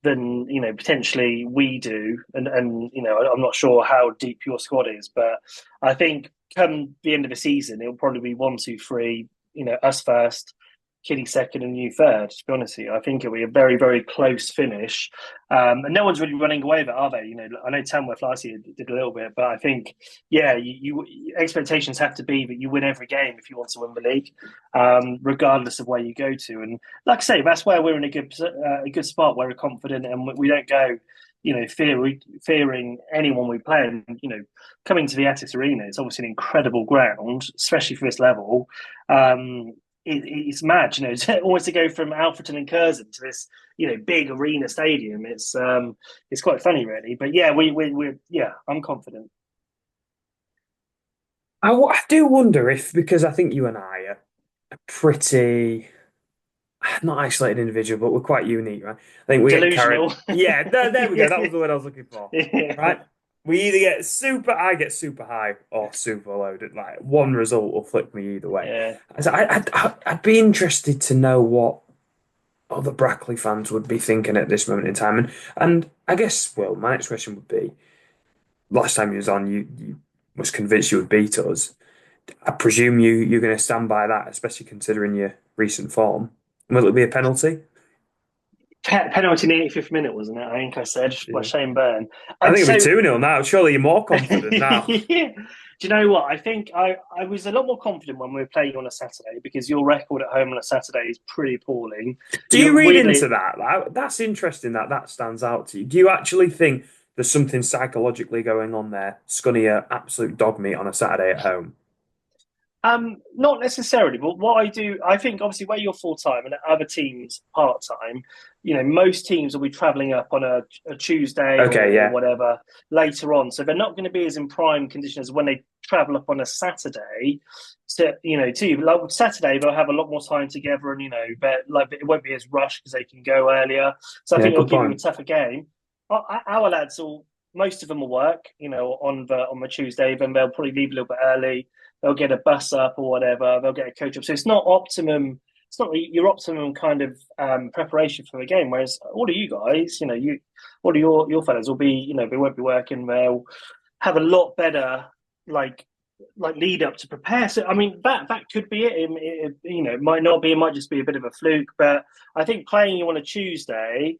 Speaker 6: than, you know, potentially we do. And you know, I'm not sure how deep your squad is, but I think come the end of the season, it'll probably be 1, 2, 3, us first, Kiddie second, and you third. To be honest with you, I think it'll be a very, very close finish, and no one's really running away with it, are they? I know Tamworth last year did a little bit, but I think, yeah, you expectations have to be that you win every game if you want to win the league, regardless of where you go to. And like I say, that's where we're in a good spot, where we're confident and we don't go, fearing anyone we play. And coming to the Attis Arena, it's obviously an incredible ground, especially for this level. It's mad, it's almost to go from Alfreton and Curzon to this, big arena stadium. It's quite funny, really. But yeah, we're I'm confident.
Speaker 2: I do wonder if, because I think you and I are a pretty not isolated individual, but we're quite unique, right? I think we
Speaker 6: delusional.
Speaker 2: Get carried. Yeah, there we go. That was the word I was looking for.
Speaker 6: Yeah.
Speaker 2: Right? We either I get super high or super low. Like one result will flip me either way.
Speaker 6: Yeah.
Speaker 2: So I'd be interested to know what other Brackley fans would be thinking at this moment in time. And I guess, well, my next question would be: last time you was on, you was convinced you would beat us. I presume you're going to stand by that, especially considering your recent form. Will it be a penalty?
Speaker 6: Penalty in the 85th minute, wasn't it? I think I said by Shane Byrne.
Speaker 2: I think it'll be 2-0 now. Surely you're more confident now.
Speaker 6: Yeah. Do you know what? I think I was a lot more confident when we were playing on a Saturday, because your record at home on a Saturday is pretty appalling.
Speaker 2: Do you read into that? That's interesting that stands out to you. Do you actually think there's something psychologically going on there? Scunny are absolute dog meat on a Saturday at home.
Speaker 6: Not necessarily, but what I think obviously where you're full time and other teams part time, most teams will be travelling up on a Tuesday or whatever later on, so they're not going to be as in prime condition as when they travel up on a Saturday. So like Saturday they'll have a lot more time together, and but it won't be as rushed because they can go earlier. So I think it'll give them a tougher game. Our lads most of them will work, on the Tuesday, then they'll probably leave a little bit early. They'll get a bus up or whatever. They'll get a coach up. So it's not optimum. It's not your optimum kind of preparation for the game. Whereas all of you guys, all of your fellas will be, they won't be working. They'll have a lot better like lead up to prepare. So I mean, that could be it. It might not be. It might just be a bit of a fluke. But I think playing you on a Tuesday,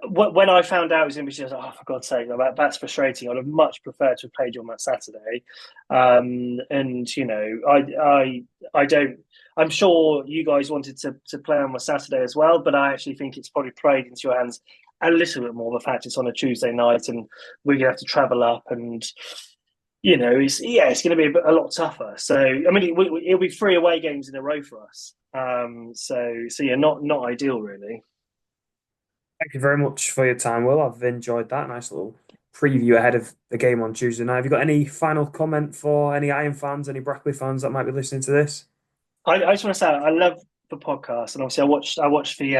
Speaker 6: when I found out it was going to be, I was like, oh, for God's sake, that's frustrating. I'd have much preferred to have played you on that Saturday. I don't. I'm sure you guys wanted to play on a Saturday as well, but I actually think it's probably played into your hands a little bit more. The fact it's on a Tuesday night and we're going to have to travel up, and it's going to be a lot tougher. So I mean, it'll be 3 away games in a row for us. So yeah, not ideal really.
Speaker 2: Thank you very much for your time, Will. I've enjoyed that. Nice little preview ahead of the game on Tuesday night. Have you got any final comment for any Iron fans, any Brackley fans that might be listening to this?
Speaker 6: I just want to say I love the podcast, and obviously I watched the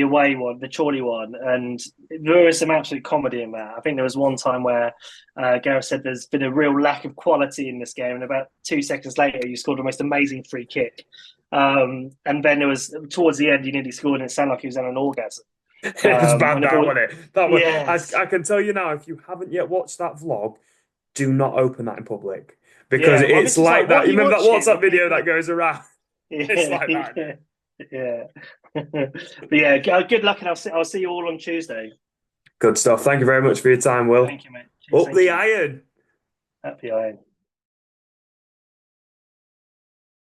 Speaker 6: away one, the Chorley one, and there was some absolute comedy in that. I think there was one time where Gareth said there's been a real lack of quality in this game, and about 2 seconds later you scored the most amazing free kick, and then there was towards the end you nearly scored and it sounded like he was on an orgasm.
Speaker 2: It was bad, wasn't it? That was,
Speaker 6: yes.
Speaker 2: I can tell you now, if you haven't yet watched that vlog, do not open that in public, because it's like that. You remember that WhatsApp video that goes around? It's like that.
Speaker 6: But yeah, good luck, and I'll see you all on Tuesday.
Speaker 2: Good stuff. Thank you very much for your time, Will.
Speaker 6: Thank you, mate.
Speaker 2: Up the iron.
Speaker 6: Up the iron.